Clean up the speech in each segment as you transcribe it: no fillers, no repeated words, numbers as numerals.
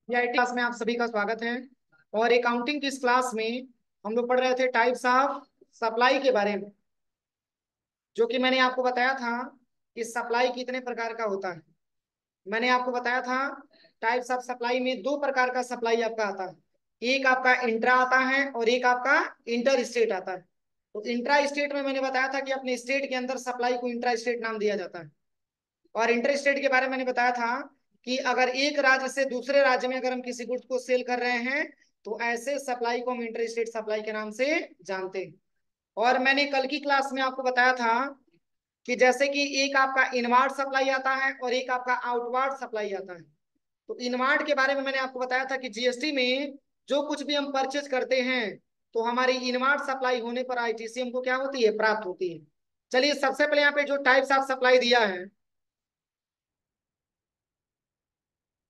IT class में आप सभी का स्वागत है। और अकाउंटिंग की इस क्लास में हम लोग पढ़ रहे थे टाइप्स ऑफ सप्लाई के बारे में, जो कि मैंने आपको बताया था कि सप्लाई कितने प्रकार का होता है। मैंने आपको बताया था टाइप्स ऑफ सप्लाई में दो प्रकार का सप्लाई आपका आता है। एक आपका इंट्रा आता है और एक आपका इंटर स्टेट आता है। तो इंट्रा स्टेट में मैंने बताया था कि अपने स्टेट के अंदर सप्लाई को इंट्रा स्टेट नाम दिया जाता है। और इंटर स्टेट के बारे में मैंने बताया था कि अगर एक राज्य से दूसरे राज्य में अगर हम किसी गुड्स को सेल कर रहे हैं तो ऐसे सप्लाई को हम इंटर स्टेट सप्लाई के नाम से जानते हैं। और मैंने कल की क्लास में आपको बताया था कि जैसे कि एक आपका इनवार्ड सप्लाई आता है और एक आपका आउटवार्ड सप्लाई आता है। तो इनवार्ड के बारे में मैंने आपको बताया था कि जीएसटी में जो कुछ भी हम परचेज करते हैं तो हमारी इनवार्ड सप्लाई होने पर आईटीसी हमको क्या होती है, प्राप्त होती है। चलिए सबसे पहले यहाँ पे जो टाइप्स ऑफ सप्लाई दिया है,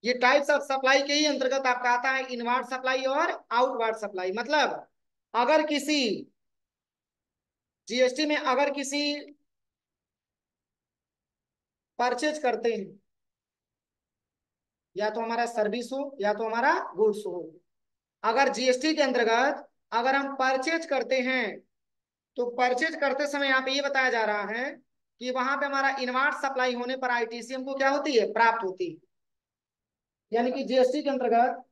ये टाइप्स ऑफ सप्लाई के ही अंतर्गत आपका आता है इनवार्ड सप्लाई और आउटवार्ड सप्लाई। मतलब अगर किसी जीएसटी में अगर किसी परचेज करते हैं, या तो हमारा सर्विस हो या तो हमारा गुड्स हो, अगर जीएसटी के अंतर्गत अगर हम परचेज करते हैं तो परचेज करते समय यहाँ पे ये बताया जा रहा है कि वहां पे हमारा इनवार्ड सप्लाई होने पर आईटीसी हमको क्या होती है, प्राप्त होती है। यानी कि जीएसटी के अंतर्गत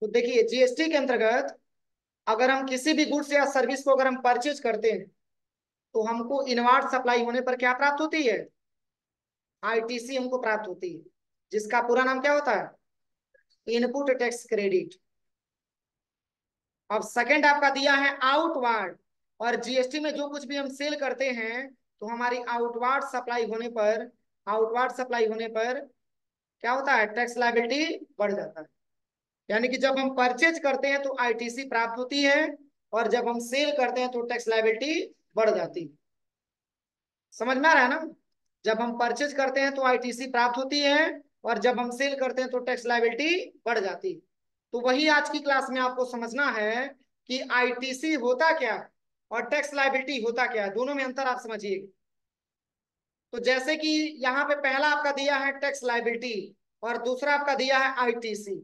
तो देखिए जीएसटी के अंतर्गत अगर हम किसी भी गुड्स या सर्विस को अगर हम परचेज करते हैं तो हमको इनवार्ड सप्लाई होने पर क्या प्राप्त होती है, आईटीसी हमको प्राप्त होती है, जिसका पूरा नाम क्या होता है, इनपुट टैक्स क्रेडिट। अब सेकंड आपका दिया है आउटवार्ड। और जीएसटी में जो कुछ भी हम सेल करते हैं तो हमारी आउटवार्ड सप्लाई होने पर क्या होता है, टैक्स लायबिलिटी बढ़ जाता है। यानी कि जब हम परचेज करते हैं तो आईटीसी प्राप्त होती है और जब हम सेल करते हैं तो टैक्स लायबिलिटी बढ़ जाती है। समझ में आ रहा है ना? जब हम परचेज करते हैं तो आईटीसी प्राप्त होती है और जब हम सेल करते हैं तो टैक्स लायबिलिटी बढ़ जाती है। तो वही आज की क्लास में आपको समझना है कि आईटीसी होता क्या है और टैक्स लायबिलिटी होता क्या है, दोनों में अंतर आप समझिए। तो जैसे कि यहाँ पे पहला आपका दिया है टैक्स लायबिलिटी और दूसरा आपका दिया है आईटीसी।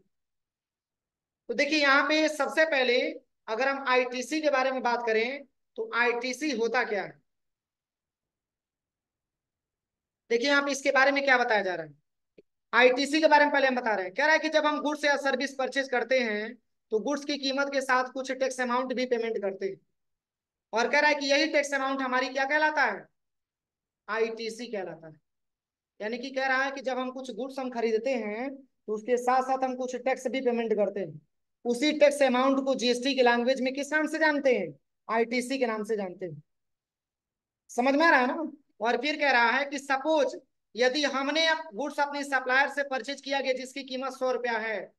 तो देखिए यहाँ पे सबसे पहले अगर हम आईटीसी के बारे में बात करें तो आईटीसी होता क्या है। देखिए यहाँ पे इसके बारे में क्या बताया जा रहा है। आईटीसी के बारे में पहले हम बता रहे हैं, कह रहा है कि जब हम गुड्स या सर्विस परचेज करते हैं तो गुड्स की कीमत के साथ कुछ टैक्स अमाउंट भी पेमेंट करते हैं। और कह रहा है कि यही टैक्स अमाउंट हमारी क्या कहलाता है, आईटीसी कहलाता है। यानी कि कह रहा है कि जब हम कुछ गुड्स हम खरीदते हैं तो उसके साथ साथ हम कुछ टैक्स भी पेमेंट करते हैं। उसी टैक्स अमाउंट को जीएसटी की लैंग्वेज में किस नाम से जानते हैं, आईटीसी के नाम से जानते हैं। समझ में आ रहा है ना? और फिर कह रहा है कि सपोज यदि हमने गुड्स अपने सप्लायर से परचेज किया गया जिसकी कीमत 100 रुपया है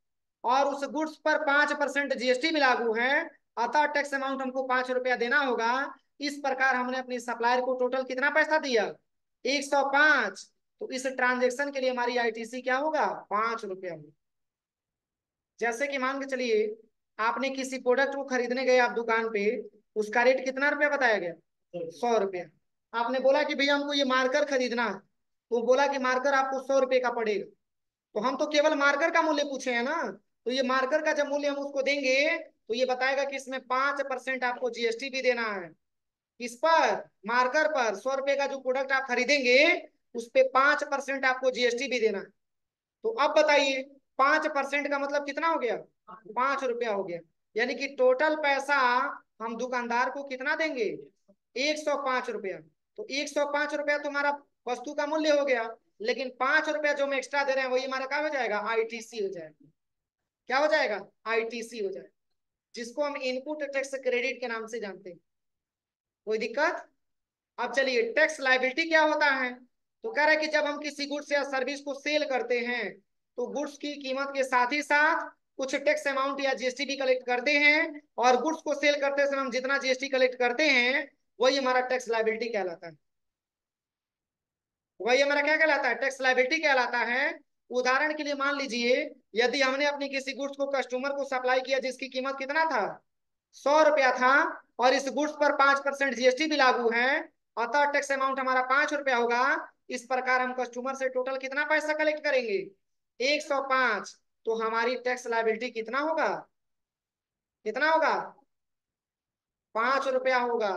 और उस गुड्स पर 5% जीएसटी भी लागू है, अतः टैक्स अमाउंट हमको 5 रुपया देना होगा। इस प्रकार हमने अपने सप्लायर को टोटल कितना पैसा दिया, 105। तो इस ट्रांजेक्शन के लिए हमारी आईटीसी क्या होगा, 5 रुपया होगा। जैसे कि मान के चलिए आपने किसी प्रोडक्ट को खरीदने गए आप दुकान पे, उसका रेट कितना रुपया बताया गया, 100 रुपया। आपने बोला कि भैया हमको ये मार्कर खरीदना है, तो बोला कि मार्कर आपको 100 रुपये का पड़ेगा। तो हम तो केवल मार्कर का मूल्य पूछे हैं ना, तो ये मार्कर का जब मूल्य हम उसको देंगे तो ये बताएगा कि इसमें 5% आपको जीएसटी भी देना है। इस पर, मार्कर पर 100 रुपये का जो प्रोडक्ट आप खरीदेंगे उस पे 5% आपको जीएसटी भी देना है। तो अब बताइए 5% का मतलब कितना हो गया, 5 रुपया हो गया। यानी कि टोटल पैसा हम दुकानदार को कितना देंगे, 105 रुपया। तो 105 रुपया तुम्हारा वस्तु का मूल्य हो गया, लेकिन 5 रुपया जो हम एक्स्ट्रा दे रहे हैं वही हमारा क्या हो जाएगा, आईटीसी हो जाएगा। क्या हो जाएगा, आईटीसी हो जाएगा, जिसको हम इनपुट टैक्स क्रेडिट के नाम से जानते हैं। कोई दिक्कत? अब चलिए टैक्स लायबिलिटी क्या होता है। तो कह रहा है कि जब हम किसी गुड्स या सर्विस को सेल करते हैं तो गुड्स की कीमत के साथ ही साथ कुछ टैक्स अमाउंट या जीएसटी भी कलेक्ट करते हैं, और गुड्स को सेल करते समय हम जितना जीएसटी कलेक्ट करते हैं वही हमारा टैक्स लायबिलिटी कहलाता है। वही हमारा क्या कहलाता है, टैक्स लायबिलिटी कहलाता है। उदाहरण के लिए मान लीजिए, यदि हमने अपनी किसी गुड्स को कस्टमर को सप्लाई किया जिसकी कीमत कितना था, 100 रुपया था, और इस गुड्स पर 5% जीएसटी भी लागू है, अतः टैक्स अमाउंट हमारा 5 रुपया होगा। इस प्रकार हम कस्टमर से टोटल कितना पैसा कलेक्ट करेंगे, 105। तो हमारी टैक्स लायबिलिटी कितना होगा, कितना होगा, 5 रुपया होगा।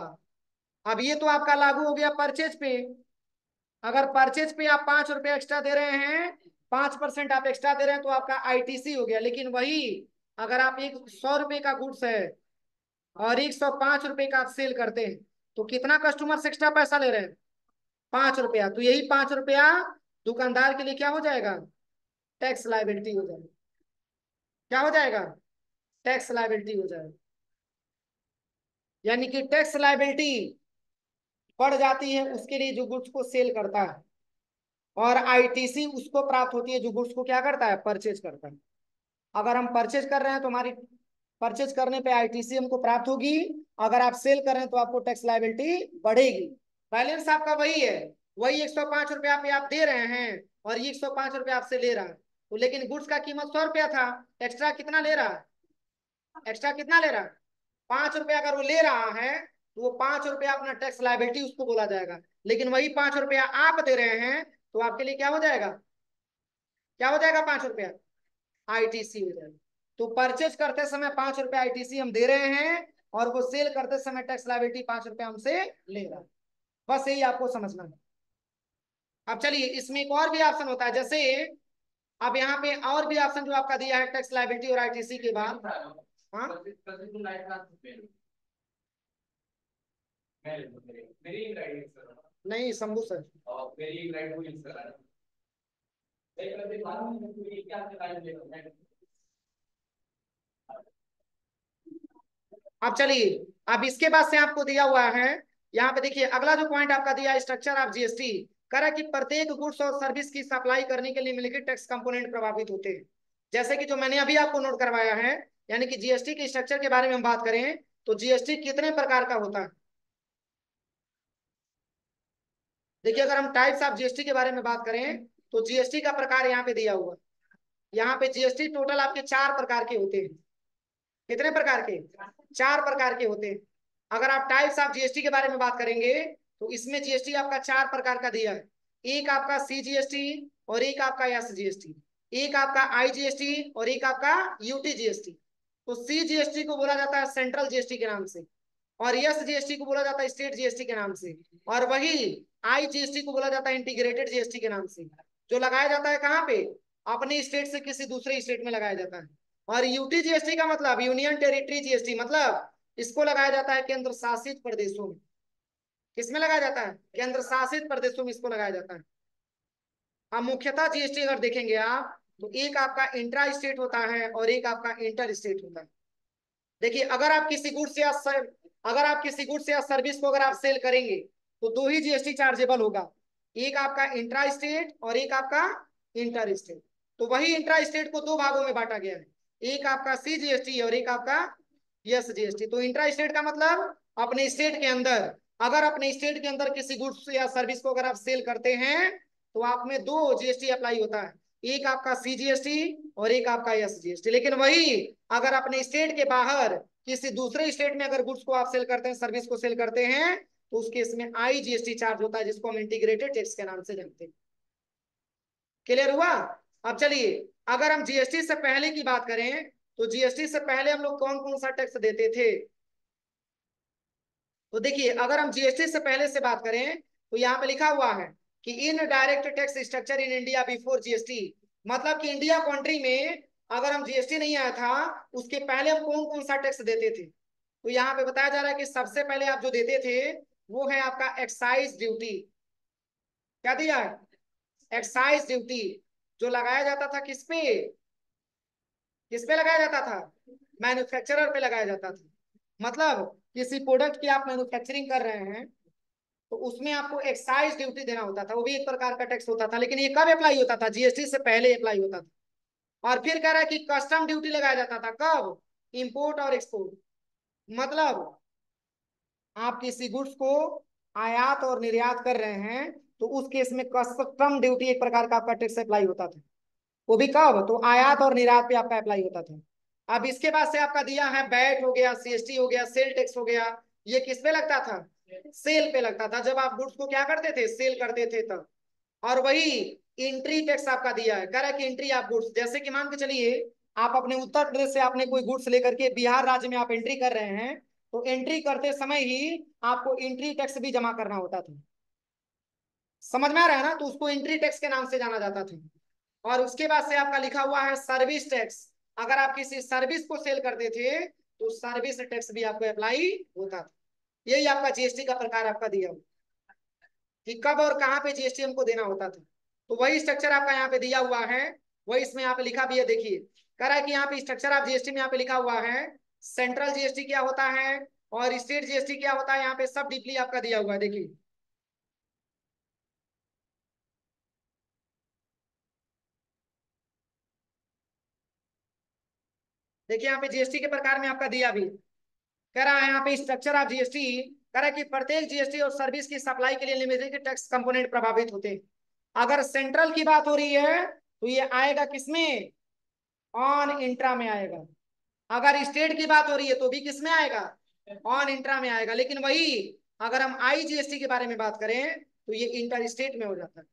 अब ये तो आपका लागू हो गया परचेज पे। अगर परचेज पे आप 5 रुपया एक्स्ट्रा दे रहे हैं, 5% आप एक्स्ट्रा दे रहे हैं, तो आपका आईटीसी हो गया। लेकिन वही अगर आप एक 100 रुपये का गुड्स है और 105 रुपये का आप सेल करते हैं, तो कितना कस्टमर से एक्स्ट्रा पैसा ले रहे हैं, 5 रुपया। तो यही 5 रुपया दुकानदार के लिए क्या हो जाएगा, टैक्स लायबिलिटी हो जाएगा। क्या हो जाएगा, टैक्स लायबिलिटी हो जाएगा। यानी कि टैक्स लायबिलिटी पड़ जाती है उसके लिए जो गुड्स को सेल करता है, और आईटीसी उसको प्राप्त होती है जो गुड्स को क्या करता है, परचेज करता है। अगर हम परचेज कर रहे हैं तो हमारी परचेज करने पे आईटीसी हमको प्राप्त होगी, अगर आप सेल कर रहे हैं तो आपको टैक्स लायबिलिटी बढ़ेगी। बैलेंस आपका वही है, वही 105 रुपया पे आप दे रहे हैं, और ये 105 रुपया आपसे ले रहा है। तो लेकिन गुड्स का कीमत 100 रुपया था, एक्स्ट्रा कितना ले रहा है, एक्स्ट्रा कितना ले रहा है, 5 रुपया। अगर वो ले रहा है तो वो 5 रुपया अपना टैक्स लायबिलिटी उसको बोला जाएगा। लेकिन वही 5 रुपया आप दे रहे हैं, तो आपके लिए क्या हो जाएगा, क्या हो जाएगा, 5 रुपया आईटीसी हो जाएगा। तो परचेज करते समय 5 रुपया आईटीसी हम दे रहे हैं, और वो सेल करते समय टैक्स लायबिलिटी 5 रुपया हमसे ले रहा है। बस यही आपको समझना है। अब चलिए, इसमें एक और भी ऑप्शन होता है, जैसे अब यहाँ पे और भी ऑप्शन जो आपका दिया है टैक्स लायबिलिटी और आईटीसी के बाद। हाँ, नहीं शंभू सर। अब चलिए, अब इसके बाद से आपको दिया हुआ है, यहाँ पे देखिए अगला जो पॉइंट आपका दिया है, स्ट्रक्चर ऑफ जीएसटी। कह रहा है कि प्रत्येक गुड्स और सर्विस की सप्लाई करने के लिए निम्नलिखित टैक्स कंपोनेंट प्रभावित होते हैं। जैसे कि जो मैंने अभी आपको नोट करवाया है, यानी कि जीएसटी के स्ट्रक्चर के बारे में हम बात करें तो जीएसटी कितने प्रकार का होता है। देखिए, अगर हम टाइप्स ऑफ जीएसटी के बारे में बात करें तो जीएसटी का प्रकार यहाँ पे दिया हुआ है। यहाँ पे जीएसटी टोटल आपके 4 प्रकार के होते हैं। कितने प्रकार के, 4 प्रकार के होते हैं। अगर आप टाइप्स ऑफ जीएसटी के बारे में बात करेंगे तो इसमें जीएसटी आपका 4 प्रकार का दिया है। एक आपका सीजीएसटी, और एक आपका एसजीएसटी, एक आपका आईजीएसटी, और एक आपका यूटीजीएसटी। तो सीजीएसटी को बोला जाता है सेंट्रल जीएसटी के नाम से, और एसजीएसटी को बोला जाता है स्टेट जीएसटी के नाम से, और वही आईजीएसटी को बोला जाता है इंटीग्रेटेड जीएसटी के नाम से, जो लगाया जाता है कहाँ पे, अपने स्टेट से किसी दूसरे स्टेट में लगाया जाता है। और यूटीजीएसटी का मतलब यूनियन टेरिटरी जीएसटी, मतलब इसको लगाया जाता है केंद्र शासित प्रदेशों में। किसमें लगाया जाता है, केंद्र शासित प्रदेशों में इसको लगाया जाता है। अब मुख्यतः जीएसटी अगर देखेंगे आप, तो एक आपका इंट्रा स्टेट होता है और एक आपका इंटर स्टेट होता है। देखिए, अगर आप किसी गुड्स या सर्विस को अगर आप सेल करेंगे तो दो ही जीएसटी चार्जेबल होगा, एक आपका इंट्रा स्टेट और एक आपका इंटर स्टेट। तो वही इंट्रा स्टेट को दो भागों में बांटा गया है, एक आपका सी जीएसटी और एक आपका यस जीएसटी। तो इंट्रा स्टेट का मतलब अपने स्टेट के अंदर, अगर अपने स्टेट के अंदर किसी गुड्स या सर्विस को अगर आप सेल करते हैं तो आप में दो जीएसटी अप्लाई होता है, एक आपका सीजीएसटी और एक आपका एसजीएसटी। लेकिन वही अगर अपने स्टेट के बाहर किसी दूसरे स्टेट में अगर गुड्स को आप सेल करते हैं, सर्विस को सेल करते हैं, तो उस केस में आईजीएसटी चार्ज होता है, जिसको हम इंटीग्रेटेड टैक्स के नाम से जानते हैं। क्लियर हुआ। अब चलिए, अगर हम जीएसटी से पहले की बात करें तो जीएसटी से पहले हम लोग कौन कौन सा टैक्स देते थे। तो देखिए, अगर हम जीएसटी से पहले से बात करें तो यहाँ पे लिखा हुआ है कि in direct tax structure in India before GST, मतलब कि इंडिया कंट्री में अगर हम जीएसटी नहीं आया था उसके पहले हम कौन कौन सा टैक्स देते थे। तो यहाँ पे बताया जा रहा है कि सबसे पहले आप जो देते थे वो है आपका एक्साइज ड्यूटी। क्या दिया है, एक्साइज ड्यूटी, जो लगाया जाता था किस पे, किस पे लगाया जाता था, मैन्युफैक्चरर पे लगाया जाता था। मतलब किसी प्रोडक्ट की आप मैन्युफैक्चरिंग कर रहे हैं तो उसमें आपको एक्साइज ड्यूटी देना होता था, वो भी एक प्रकार का टैक्स होता था। लेकिन ये कब अप्लाई होता था, जीएसटी से पहले अप्लाई होता था। और फिर कह रहा है कि कस्टम ड्यूटी लगाया जाता था, कब, इंपोर्ट और एक्सपोर्ट। मतलब आप किसी गुड्स को आयात और निर्यात कर रहे हैं तो उस केस में कस्टम ड्यूटी एक प्रकार का आपका टैक्स अप्लाई होता था। वो भी कब? तो आयात और निर्यात पे आपका अप्लाई होता था। अब इसके बाद से आपका दिया है वैट हो गया, सीएसटी हो गया, सेल टैक्स हो गया। ये किस पे लगता था? सेल पे लगता था, जब आप गुड्स को क्या करते थे, सेल करते थे तब। और वही एंट्री टैक्स आपका दिया है, कह रहा है कि एंट्री आप गुड्स, जैसे कि मान के चलिए आप अपने उत्तर प्रदेश से आपने कोई गुड्स लेकर के बिहार राज्य में आप एंट्री कर रहे हैं, तो एंट्री करते समय ही आपको एंट्री टैक्स भी जमा करना होता था। समझ में आ रहा है ना? तो उसको एंट्री टैक्स के नाम से जाना जाता था। और उसके बाद से आपका लिखा हुआ है सर्विस टैक्स। अगर आप किसी सर्विस को सेल करते थे तो सर्विस टैक्स भी आपको अप्लाई होता था। यही आपका जीएसटी का प्रकार आपका दिया हुआ कि कब और कहाँ पे जीएसटी हमको देना होता था। तो वही स्ट्रक्चर आपका यहाँ पे दिया हुआ है, वही इसमें यहाँ पे लिखा भी है। देखिए कह रहा है कि यहाँ पे स्ट्रक्चर ऑफ जीएसटी में यहाँ पे लिखा हुआ है सेंट्रल जीएसटी क्या होता है और स्टेट जीएसटी क्या होता है, यहाँ पे सब डीपली आपका दिया हुआ है। देखिए देखिए यहाँ पे जीएसटी के प्रकार में आपका दिया भी। कह रहा है यहाँ पे स्ट्रक्चर ऑफ जीएसटी, कह रहा है कि प्रत्येक जीएसटी और सर्विस की सप्लाई के लिए लिमिटेड टैक्स कंपोनेंट प्रभावित होते हैं। अगर सेंट्रल की बात हो रही है तो ये आएगा किसमें? ऑन इंट्रा में आएगा। अगर स्टेट की बात हो रही है तो भी किसमें आएगा? ऑन इंट्रा में आएगा। लेकिन वही अगर हम आईजीएसटी के बारे में बात करें तो ये इंटर स्टेट में हो जाता है,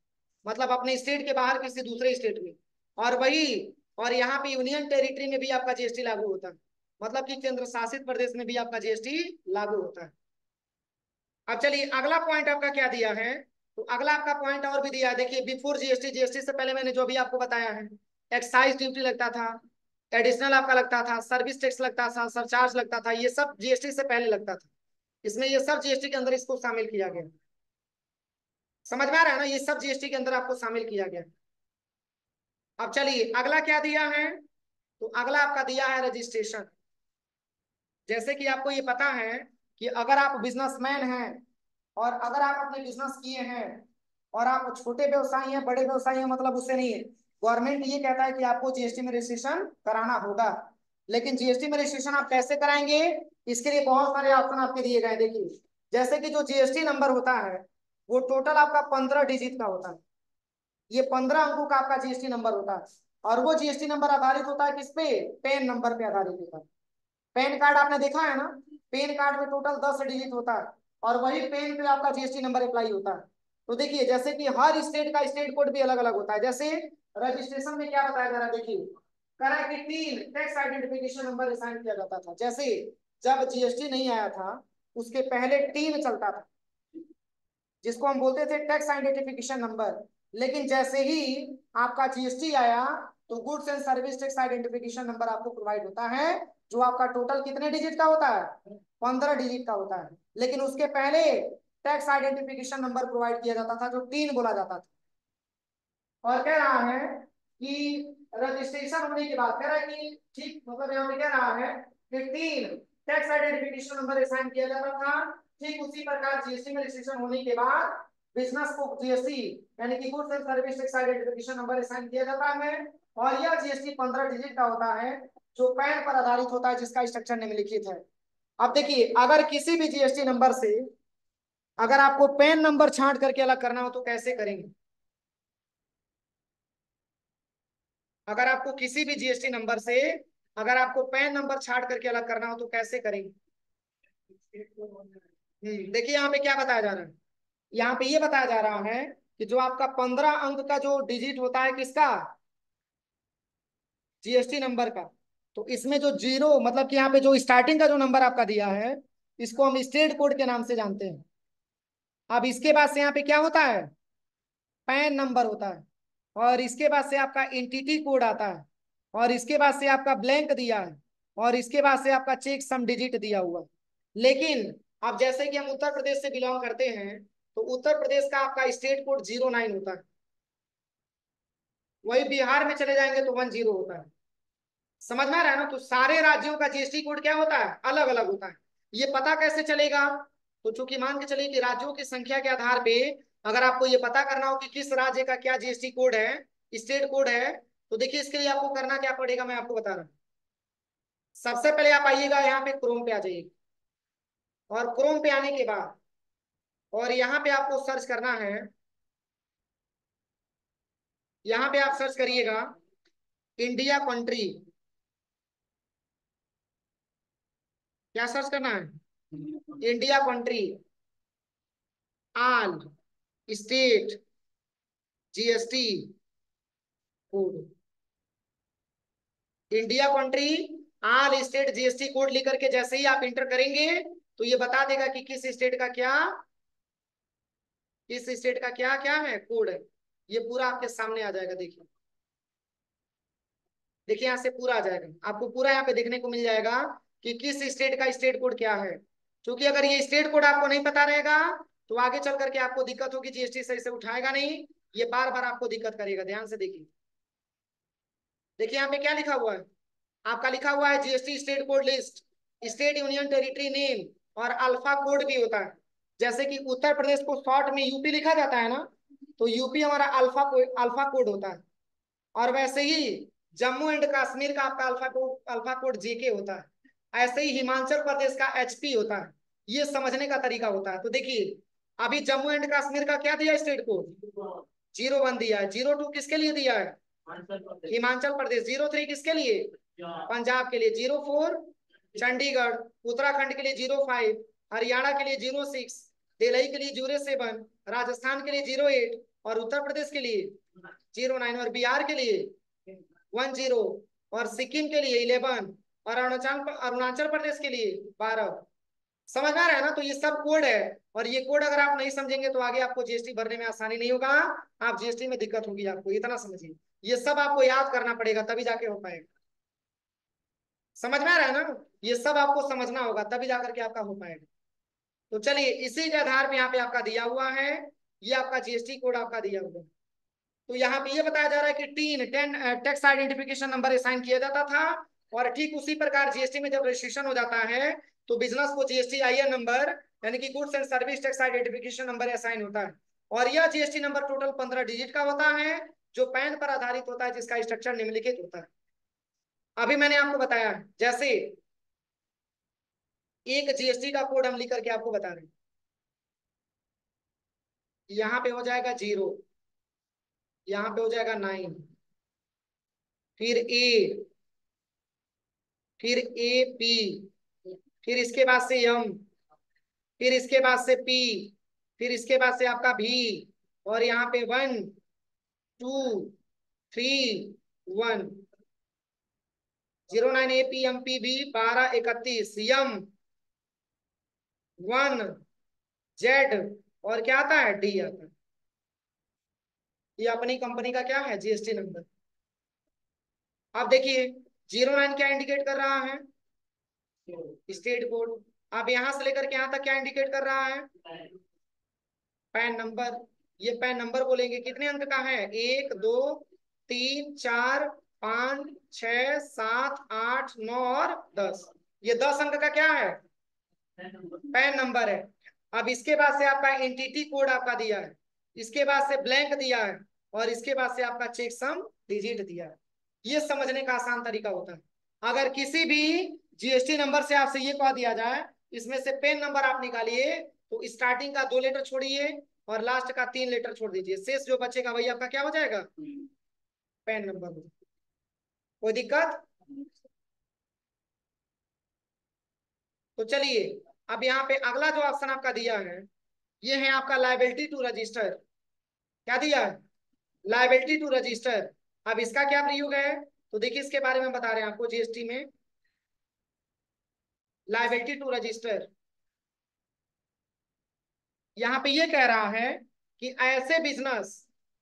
मतलब अपने स्टेट के बाहर किसी दूसरे स्टेट में। और वही और यहाँ पे यूनियन टेरिटरी में भी आपका जीएसटी लागू होता है, मतलब कि केंद्र शासित प्रदेश में भी आपका जीएसटी लागू होता है। अब चलिए अगला पॉइंट आपका क्या दिया है, तो अगला आपका पॉइंट और भी दिया है। देखिए बिफोर जीएसटी, जीएसटी से पहले मैंने जो भी आपको बताया है, एक्साइज ड्यूटी लगता था, एडिशनल आपका लगता था, सर्विस टैक्स लगता था, सरचार्ज लगता था, ये सब जीएसटी से पहले लगता था। इसमें ये सब जीएसटी के अंदर इसको शामिल किया गया। समझ में आ रहा है ना? ये सब जीएसटी के अंदर आपको शामिल किया गया। अब चलिए अगला क्या दिया है, तो अगला आपका दिया है रजिस्ट्रेशन। जैसे कि आपको ये पता है कि अगर आप बिजनेसमैन हैं और अगर आप अपने बिजनेस किए हैं और आप छोटे व्यवसायी हैं, बड़े व्यवसायी हैं, मतलब उससे नहीं है। गवर्नमेंट ये कहता है कि आपको जीएसटी में रजिस्ट्रेशन कराना होगा। लेकिन जीएसटी में रजिस्ट्रेशन आप कैसे कराएंगे? इसके लिए बहुत सारे ऑप्शन आपके दिए गए हैं। देखिए जैसे कि जो जीएसटी नंबर होता है वो टोटल आपका 15 डिजिट का होता है। ये 15 अंकों का आपका जीएसटी नंबर होता है। और वो जीएसटी नंबर आधारित होता है किस पे? पैन नंबर पे आधारित होता है। पैन कार्ड आपने देखा है ना? पैन कार्ड में टोटल 10 डिजिट होता है और वही पेन पे आपका जीएसटी नंबर अप्लाई होता है। तो देखिए जैसे कि हर स्टेट का स्टेट कोड भी अलग अलग होता है। जैसे रजिस्ट्रेशन में क्या बताया जा रहा है, देखिए कह रहा है कि 3 टैक्स आइडेंटिफिकेशन नंबर असाइन किया जाता था। जैसे जब जीएसटी नहीं आया था उसके पहले 3 चलता था जिसको हम बोलते थे टैक्स आइडेंटिफिकेशन नंबर। लेकिन जैसे ही आपका जीएसटी आया तो goods and service tax identification number आपको प्रोवाइड होता है, जो आपका टोटल कितने डिजिट का होता है? 15 डिजिट का होता है। लेकिन उसके पहले टैक्स आइडेंटिफिकेशन नंबर प्रोवाइड किया जाता था जो 3 बोला जाता था। और कह रहा है कि रजिस्ट्रेशन होने के बाद कह रहा है कि ठीक, मतलब यहाँ पे कह रहा है कि 3 टैक्स आइडेंटिफिकेशन नंबर असाइन किया जाता था। ठीक उसी प्रकार जीएसटी में रजिस्ट्रेशन होने के बाद बिजनेस को जीएसटी यानी कि goods and service tax identification number assign किया जाता है। और यह जीएसटी 15 डिजिट का होता है जो पैन पर आधारित होता है, जिसका स्ट्रक्चर निम्नलिखित है। अब देखिए अगर किसी भी जीएसटी नंबर से अगर आपको पैन नंबर छांट करके अलग करना हो तो कैसे करेंगे? अगर आपको किसी भी जीएसटी नंबर से अगर आपको पैन नंबर छाट करके अलग करना हो तो कैसे करेंगे? देखिए यहाँ पे क्या बताया जा रहा है, यहाँ पे ये बताया जा रहा है कि जो आपका 15 अंक का जो डिजिट होता है किसका? जीएसटी नंबर का। तो इसमें जो जीरो, मतलब कि यहाँ पे जो स्टार्टिंग का जो नंबर आपका दिया है इसको हम स्टेट कोड के नाम से जानते हैं। अब इसके बाद से यहाँ पे क्या होता है? पैन नंबर होता है। और इसके बाद से आपका एंटिटी कोड आता है। और इसके बाद से आपका ब्लैंक दिया है। और इसके बाद से आपका चेक सम डिजिट दिया हुआ है। लेकिन अब जैसे कि हम उत्तर प्रदेश से बिलोंग करते हैं तो उत्तर प्रदेश का आपका स्टेट कोड 09 होता है। वही बिहार में चले जाएंगे तो 10 होता है। समझ में आ रहा है ना? तो सारे राज्यों का जीएसटी कोड क्या होता है? अलग अलग होता है। ये पता कैसे चलेगा? तो चूंकि मान के चलिए कि राज्यों की संख्या के आधार पे अगर आपको ये पता करना हो कि किस राज्य का क्या जीएसटी कोड है, स्टेट कोड है, तो देखिए इसके लिए आपको करना क्या पड़ेगा, मैं आपको बता रहा हूँ। सबसे पहले आप आइएगा यहाँ पे क्रोम पे आ जाइएगा। और क्रोम पे आने के बाद और यहाँ पे आपको सर्च करना है। यहाँ पे आप सर्च करिएगा इंडिया कंट्री, क्या सर्च करना है? India country, all state GST code. India country all state GST code लिख करके जैसे ही आप इंटर करेंगे तो ये बता देगा कि किस स्टेट का क्या, किस स्टेट का क्या क्या है कोड है। ये पूरा आपके सामने आ जाएगा। देखिए देखिए यहाँ से पूरा आ जाएगा, आपको पूरा यहाँ पे देखने को मिल जाएगा कि किस स्टेट का स्टेट कोड क्या है। क्योंकि अगर ये स्टेट कोड आपको नहीं पता रहेगा तो आगे चल करके आपको दिक्कत होगी, जीएसटी सही से उठाएगा नहीं, ये बार बार आपको दिक्कत करेगा। ध्यान से देखिए, देखिए यहाँ पे क्या लिखा हुआ है, आपका लिखा हुआ है GST state code list, state union territory name और अल्फा कोड भी होता है। जैसे कि उत्तर प्रदेश को शॉर्ट में यूपी लिखा जाता है ना, तो यूपी हमारा अल्फा कोड होता है। और वैसे ही जम्मू एंड कश्मीर का आपका अल्फा कोड जेके होता है। ऐसे ही हिमाचल प्रदेश का एचपी होता है। ये समझने का तरीका होता है। तो देखिए अभी जम्मू एंड कश्मीर का क्या दिया स्टेट कोड, 01 दिया है। 02 किसके लिए दिया है, हिमाचल प्रदेश। 03 किसके लिए, पंजाब के लिए। 04 चंडीगढ़, उत्तराखंड के लिए 05, हरियाणा के लिए 06, दिल्ली के लिए 07, राजस्थान के लिए 08 और उत्तर प्रदेश के लिए 09 और बिहार के लिए 10 और सिक्किम के लिए 11 और अरुणाचल प्रदेश के लिए 12। समझ में आ रहा है ना? तो ये सब कोड है और ये कोड अगर आप नहीं समझेंगे तो आगे आपको जीएसटी भरने में आसानी नहीं होगा, आप जीएसटी में दिक्कत होगी आपको। इतना समझिए, ये सब आपको याद करना पड़ेगा तभी जाके हो पाएगा। समझ में आ रहा है ना? ये सब आपको समझना होगा तभी जाकर के आपका हो पाएगा। तो चलिए इसी के आधार पे यहाँ पे आपका दिया हुआ है, ये आपका जीएसटी कोड आपका दिया हुआ है। तो यहाँ पे ये बताया जा रहा है कि ten tax identification number assign किया जाता था और ठीक उसी प्रकार जीएसटी में जब रजिस्ट्रेशन हो जाता है तो बिजनेस को जीएसटी आईएन नंबर यानी कि goods and service tax identification number assign होता है। और यह जीएसटी नंबर टोटल 15 डिजिट का होता है जो पैन पर आधारित होता है, जिसका स्ट्रक्चर निम्नलिखित होता है। अभी मैंने आपको बताया जैसे एक जीएसटी का कोड हम लिख करके आपको बता रहे हैं। यहाँ पे हो जाएगा 0, यहाँ पे हो जाएगा 9, फिर ए, फिर ए पी, फिर इसके बाद से एम, फिर इसके बाद से पी, फिर इसके बाद से आपका भी, और यहाँ पे 1 2 3 1, 09 ए पी एम पी भी 12 31 यम 1 जेड और क्या आता है डी आता है। ये अपनी कंपनी का क्या है जीएसटी नंबर। अब देखिए 09 क्या इंडिकेट कर रहा है, स्टेट कोड। अब यहां से लेकर के यहां तक क्या इंडिकेट कर रहा है, पैन नंबर। ये पैन नंबर बोलेंगे कितने अंक का है, 1 2 3 4 5 6 7 8 9 और 10। ये 10 अंक का क्या है, पैन नंबर है। अब इसके बाद से आपका एंटिटी कोड आपका दिया है, इसके बाद से ब्लैंक दिया है और इसके बाद से आपका चेक सम डिजिट दिया है। ये समझने का आसान तरीका होता है। अगर किसी भी जीएसटी नंबर से आपसे ये कह दिया जाए इसमें से पेन नंबर आप निकालिए तो स्टार्टिंग का 2 लेटर छोड़िए और लास्ट का 3 लेटर छोड़ दीजिए, शेष जो बचेगा वही आपका क्या हो जाएगा, पैन नंबर। कोई दिक्कत? तो चलिए अब यहाँ पे अगला जो ऑप्शन आपका दिया है ये है आपका लाइबिलिटी टू रजिस्टर। क्या दिया है, लाइबिलिटी टू रजिस्टर। अब इसका क्या प्रयोग है तो देखिए इसके बारे में बता रहे हैं आपको जीएसटी में। लाइबिलिटी टू रजिस्टर यहाँ पे ये कह रहा है कि ऐसे बिजनेस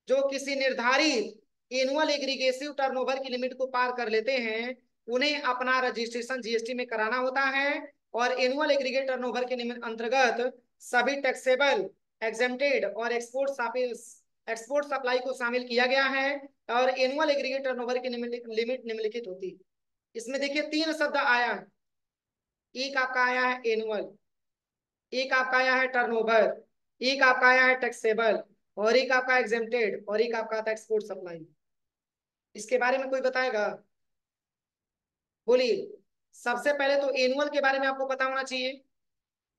जो किसी निर्धारित एनुअल एग्रीगेसिव टर्नओवर की लिमिट को पार कर लेते हैं उन्हें अपना रजिस्ट्रेशन जीएसटी में कराना होता है। और एनुअल एग्रीगेट टर्नओवर के अंतर्गत सभी टैक्सेबल एग्जेम्प्टेड और एक्सपोर्ट सप्लाई को शामिल किया गया है। और एनुअल एग्रीगेट टर्नओवर की लिमिट निम्नलिखित होती है। इसमें देखिए 3 शब्द आया है, एक आपका आया है एनुअल, एक आपका आया है टर्नओवर, एक आपका आया है टैक्सेबल और एक आपका एग्जेम्प्टेड और एक आपका आता है एक्सपोर्ट सप्लाई। इसके बारे में कोई बताएगा, बोलिए। सबसे पहले तो एनुअल के बारे में आपको पता होना चाहिए।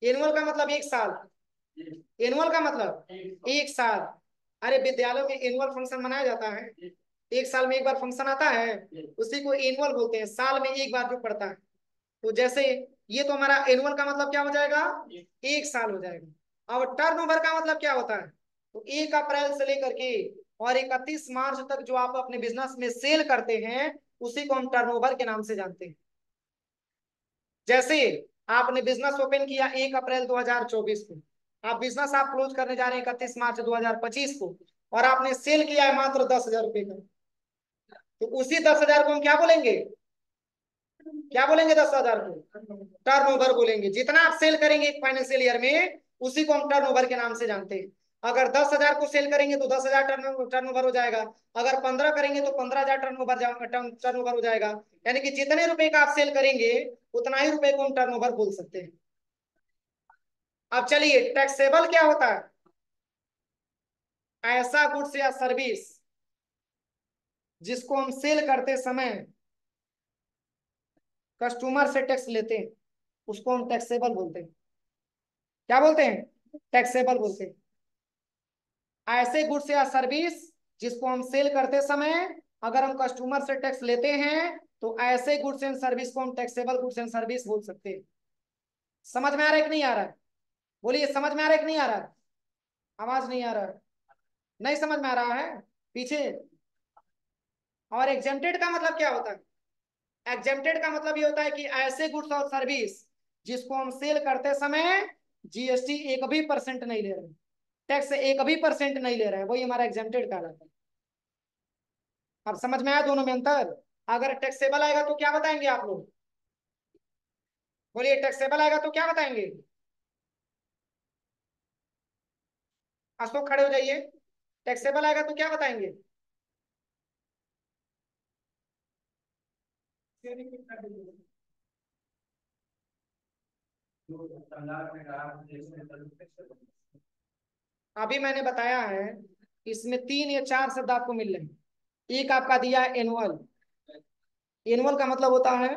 एनुअल का मतलब 1 साल, एनुअल का मतलब 1 साल। अरे विद्यालयों में एनुअल फंक्शन मनाया जाता है, एक साल में एक बार फंक्शन आता है, उसी को एनुअल बोलते हैं, साल में एक बार जो पड़ता है। तो जैसे ये तो हमारा एनुअल का मतलब क्या हो जाएगा, एक साल हो जाएगा। अब टर्नओवर का मतलब क्या होता है, तो 1 अप्रैल से लेकर के और 31 मार्च तक जो आप अपने बिजनेस में सेल करते हैं, उसी को हम टर्नओवर के नाम से जानते हैं। जैसे आपने बिजनेस ओपन किया 1 अप्रैल 2024 को, आप बिजनेस आप क्लोज करने जा रहे हैं 31 मार्च 2025 को, और आपने सेल किया है मात्र 10,000 रुपए का, तो उसी 10,000 को हम क्या बोलेंगे, क्या बोलेंगे, 10,000 को टर्नओवर बोलेंगे। जितना आप सेल करेंगे एक फाइनेंशियल ईयर में, उसी को हम टर्नओवर के नाम से जानते हैं। अगर 10,000 को सेल करेंगे तो 10,000 टर्नओवर हो जाएगा। अगर 15 करेंगे तो 15,000 टर्नओवर हो जाएगा। यानी कि जितने रुपए का आप सेल करेंगे, उतना ही रुपए को हम टर्नओवर बोल सकते हैं। अब चलिए, टैक्सेबल क्या होता है, ऐसा गुड्स या सर्विस जिसको हम सेल करते समय कस्टमर से टैक्स लेते हैं, उसको हम टैक्सेबल बोलते हैं। क्या बोलते हैं, टैक्सेबल बोलते हैं। ऐसे गुड्स या सर्विस जिसको हम सेल करते समय अगर हम कस्टमर से टैक्स लेते हैं, तो ऐसे गुड्स एंड सर्विस को हम टैक्सेबल गुड्स एंड सर्विस बोल सकते हैं। समझ में आ रहा है कि नहीं आ रहा है, बोलिए, समझ में आ रहा है कि नहीं आ रहा है, आवाज नहीं आ रहा है, नहीं समझ में आ रहा है पीछे। और एग्जेम्प्टेड का मतलब क्या होता है, एग्जेम्प्टेड का मतलब ये होता है कि ऐसे गुड्स और सर्विस जिसको हम सेल करते समय जीएसटी 1 भी % नहीं ले रहे, टैक्स 1 भी % नहीं ले रहे हैं, वही हमारा एग्जेम्प्टेड कहलाता है। अब समझ में आया दोनों में अंतर। अगर टैक्सेबल आएगा तो क्या बताएंगे आप लोग, बोलिए, टैक्सेबल आएगा तो क्या बताएंगे, अशोक खड़े हो जाइए, टैक्सेबल आएगा तो क्या बताएंगे। अभी मैंने बताया है, इसमें 3 या 4 शब्द आपको मिल रहे हैं। एक आपका दिया है एनुअल, एनुअल का मतलब होता है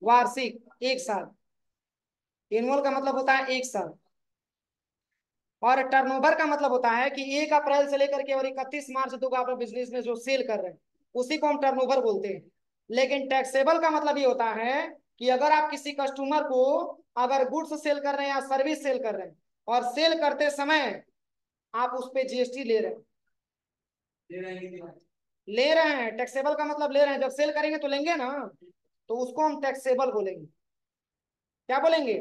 वार्षिक, एक साल, एनुअल का मतलब होता है एक साल। और टर्नओवर का मतलब होता है कि 1 अप्रैल से लेकर के और 31 मार्च तक आप बिजनेस में जो सेल कर रहे हैं, उसी को हम टर्नओवर बोलते हैं। लेकिन टैक्सेबल का मतलब ये होता है कि अगर आप किसी कस्टमर को अगर गुड्स सेल कर रहे हैं या सर्विस सेल कर रहे हैं, और सेल करते समय आप उस पर जीएसटी ले रहे हैं, ले रहे हैं, टैक्सेबल का मतलब ले रहे हैं, जब सेल करेंगे तो लेंगे ना, तो उसको हम टैक्सेबल बोलेंगे। क्या बोलेंगे,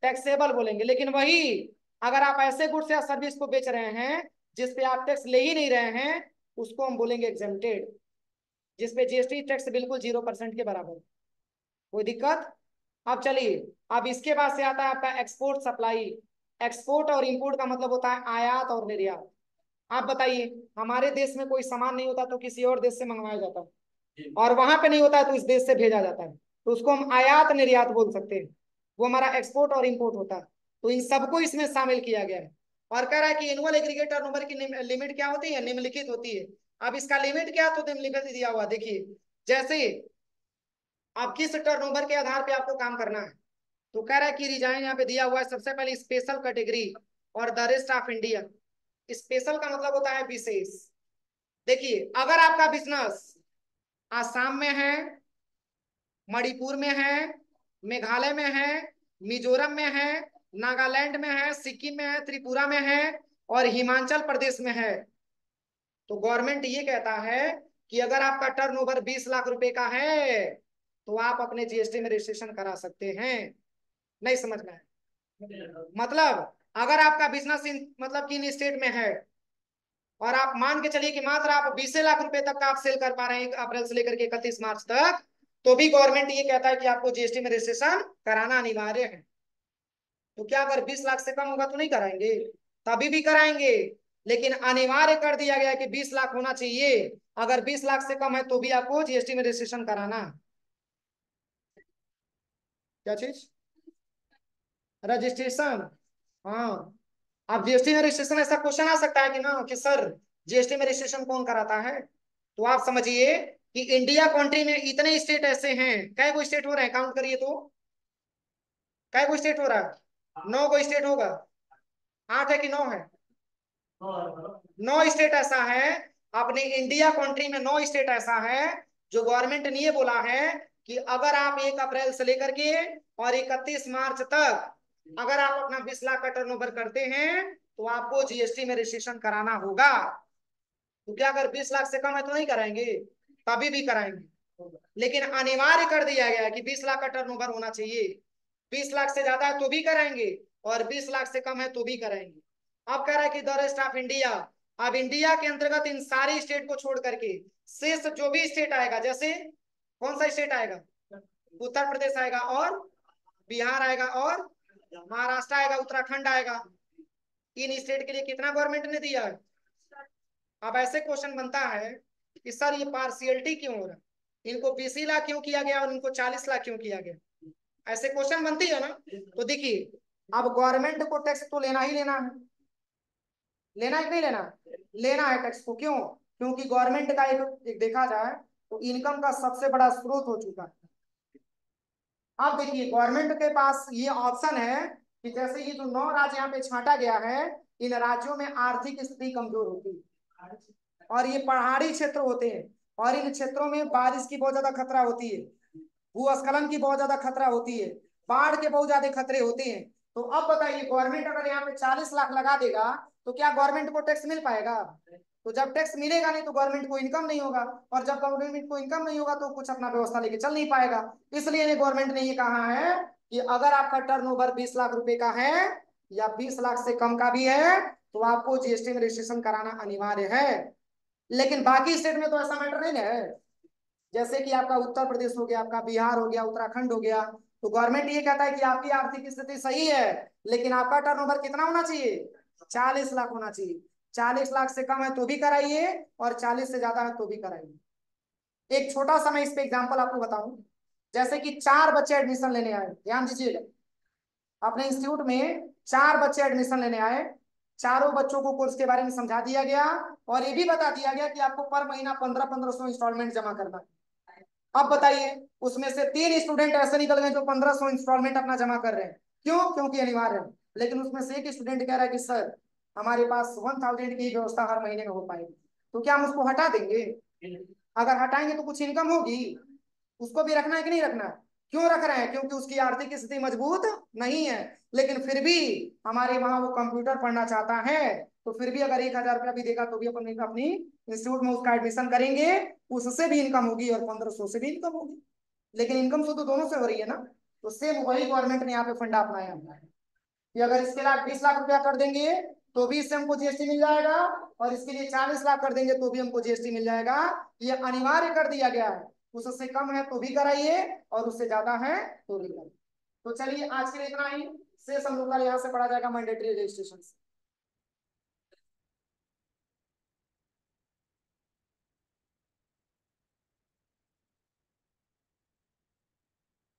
टैक्सेबल बोलेंगे। लेकिन वही अगर आप ऐसे गुड्स या सर्विस को बेच रहे हैं जिस पे आप टैक्स ले ही नहीं रहे हैं, उसको हम बोलेंगे एग्जेम्प्टेड, जिसपे जीएसटी टैक्स बिल्कुल 0% के बराबर। कोई दिक्कत। अब चलिए, अब इसके बाद से आता है आपका एक्सपोर्ट सप्लाई। एक्सपोर्ट और इंपोर्ट का मतलब होता है आयात और निर्यात। आप बताइए, हमारे देश में कोई सामान नहीं होता तो किसी और देश से मंगवाया जाता है, और वहां पे नहीं होता है तो इस देश से भेजा जाता है, तो उसको हम आयात निर्यात बोल सकते हैं। वो हमारा एक्सपोर्ट और इंपोर्ट होता है। तो इन सबको इसमें शामिल किया गया है। और कह रहा है कि एनुअल एग्रीगेट टर्नओवर की लिमिट क्या होती है, निम्नलिखित होती है। अब इसका लिमिट क्या, तो निम्नलिखित दिया हुआ देखिए। जैसे आप किस टर्नओवर के आधार पे आपको काम करना है, तो कह रहा है कि रिजाइन यहाँ पे दिया हुआ है, सबसे पहले स्पेशल कैटेगरी और the rest of India. Special का मतलब होता है विशेष। देखिए, अगर आपका बिजनेस आसाम में है, मणिपुर में है, मेघालय में है, मिजोरम में है, नागालैंड में है, सिक्किम में है, त्रिपुरा में है, और हिमाचल प्रदेश में है, तो गवर्नमेंट ये कहता है कि अगर आपका टर्नओवर 20 लाख रुपए का है, तो आप अपने जीएसटी में रजिस्ट्रेशन करा सकते हैं। नहीं समझ में आया? मतलब अगर आपका बिजनेस इन मतलब कि इन स्टेट में है, और आप मान के चलिए कि मात्र आप 20 लाख रुपए तक का आप सेल कर पा रहे हैं 1 अप्रैल से लेकर के 31 मार्च तक, तो भी गवर्नमेंट ये कहता है कि आपको जीएसटी में रजिस्ट्रेशन कराना अनिवार्य है। तो क्या अगर 20 लाख से कम होगा तो नहीं कराएंगे, तभी भी कराएंगे। लेकिन अनिवार्य कर दिया गया है कि 20 लाख होना चाहिए, अगर 20 लाख से कम है तो भी आपको जीएसटी में रजिस्ट्रेशन कराना है। क्या चीज, रजिस्ट्रेशन। हाँ, अब जीएसटी में रजिस्ट्रेशन ऐसा क्वेश्चन आ सकता है कि ना कि सर जीएसटी में रजिस्ट्रेशन कौन कराता है, तो आप समझिए कि इंडिया कंट्री में इतने स्टेट ऐसे हैं, कै को स्टेट हो रहे हैं, काउंट करिए तो कै को स्टेट हो रहा है, 9 को स्टेट होगा, 8 है कि 9 है, 9 स्टेट ऐसा है अपने इंडिया कंट्री में 9 स्टेट ऐसा है जो गवर्नमेंट ने ये बोला है कि अगर आप 1 अप्रैल से लेकर के और 31 मार्च तक अगर आप अपना 20 लाख का टर्नओवर करते हैं तो आपको जीएसटी में रजिस्ट्रेशन कराना होगा। तो क्या अगर 20 लाख से कम है तो नहीं कराएंगे? तभी भी कराएंगे, लेकिन अनिवार्य कर दिया गया है कि 20 लाख का टर्नओवर होना चाहिए। 20 लाख से ज्यादा है तो भी कराएंगे और 20 लाख से कम है तो भी कराएंगे। अब कह रहा है कि द रेस्ट ऑफ इंडिया, अब इंडिया के अंतर्गत इन सारी स्टेट को छोड़ करके शेष जो भी स्टेट आएगा, जैसे कौन सा स्टेट आएगा? उत्तर प्रदेश आएगा और बिहार आएगा और महाराष्ट्र आएगा, उत्तराखंड आएगा। इन स्टेट के लिए कितना गवर्नमेंट ने दिया है? अब ऐसे क्वेश्चन बनता है कि सर ये पार्शियलिटी क्यों हो रहा है, इनको 20 लाख क्यों किया गया और इनको 40 लाख क्यों किया गया? ऐसे क्वेश्चन बनती है ना। तो देखिए, अब गवर्नमेंट को टैक्स तो लेना ही लेना है, लेना है कि नहीं लेना? लेना है टैक्स को। क्यों? क्योंकि गवर्नमेंट का एक देखा जाए तो इनकम का सबसे बड़ा स्रोत हो चुका है। अब देखिए, गवर्नमेंट के पास ये ऑप्शन है कि जैसे ये जो 9 राज्य यहाँ पे छांटा गया है, इन राज्यों में आर्थिक स्थिति कमजोर होती है और ये पहाड़ी क्षेत्र होते हैं और इन क्षेत्रों में बारिश की बहुत ज्यादा खतरा होती है, भूस्खलन की बहुत ज्यादा खतरा होती है, बाढ़ के बहुत ज्यादा खतरे होते हैं। तो अब बताइए, गवर्नमेंट अगर यहाँ पे 40 लाख लगा देगा तो क्या गवर्नमेंट को टैक्स मिल पाएगा? तो जब टैक्स मिलेगा नहीं तो गवर्नमेंट को इनकम नहीं होगा, और जब गवर्नमेंट को इनकम नहीं होगा तो कुछ अपना व्यवस्था लेके चल नहीं पाएगा। इसलिए गवर्नमेंट ने ये कहा है कि अगर आपका टर्नओवर 20 लाख रुपए का है या 20 लाख से कम का भी है तो आपको जीएसटी में रजिस्ट्रेशन कराना अनिवार्य है। लेकिन बाकी स्टेट में तो ऐसा मैटर नहीं है। जैसे कि आपका उत्तर प्रदेश हो गया, आपका बिहार हो गया, उत्तराखंड हो गया, तो गवर्नमेंट ये कहता है कि आपकी आर्थिक स्थिति सही है लेकिन आपका टर्नओवर कितना होना चाहिए? 40 लाख होना चाहिए। 40 लाख से कम है तो भी कराइए और 40 से ज्यादा है तो भी कराइए। एक छोटा सा मैं इस पे एग्जाम्पल आपको बताऊं। जैसे कि 4 बच्चे एडमिशन लेने आए, ध्यान दीजिएगा, अपने इंस्टीट्यूट में 4 बच्चे एडमिशन लेने आए। चारों बच्चों को कोर्स के बारे में समझा दिया गया और ये भी बता दिया गया कि आपको पर महीना 1500 इंस्टॉलमेंट जमा करना है। अब बताइए, उसमें से 3 स्टूडेंट ऐसे निकल गए जो 1500 इंस्टॉलमेंट अपना जमा कर रहे हैं। क्यों? क्योंकि अनिवार्य है। लेकिन उसमें से एक स्टूडेंट कह रहा है कि सर हमारे पास 1000 की व्यवस्था हर महीने में हो पाएगी, तो क्या हम उसको हटा देंगे? अगर हटाएंगे तो कुछ इनकम होगी, उसको भी रखना है कि नहीं रखना है? क्यों रख रहे हैं? क्योंकि उसकी आर्थिक स्थिति मजबूत नहीं है, लेकिन फिर भी हमारे वहां वो कंप्यूटर पढ़ना चाहता है, तो फिर भी अगर 1000 रुपया भी देगा तो भी अपन अपनी इंस्टीट्यूट में उसका एडमिशन करेंगे, उससे भी इनकम होगी और 1500 से भी इनकम होगी। लेकिन इनकम तो दोनों से हो रही है ना। तो सेम वही गवर्नमेंट ने यहाँ पे फंडा अपनाया है कि अगर इसके लिए आप 20 लाख रुपया कर देंगे तो भी इससे हमको जीएसटी मिल जाएगा, और इसके लिए 40 लाख कर देंगे तो भी हमको जीएसटी मिल जाएगा। ये अनिवार्य कर दिया गया है। उससे कम है तो भी कराइए और उससे ज्यादा है तो भी कराइए। तो चलिए आज के लिए इतना ही। शेष हम लोग का यहाँ से पढ़ा जाएगा मैंडेटरी रजिस्ट्रेशन।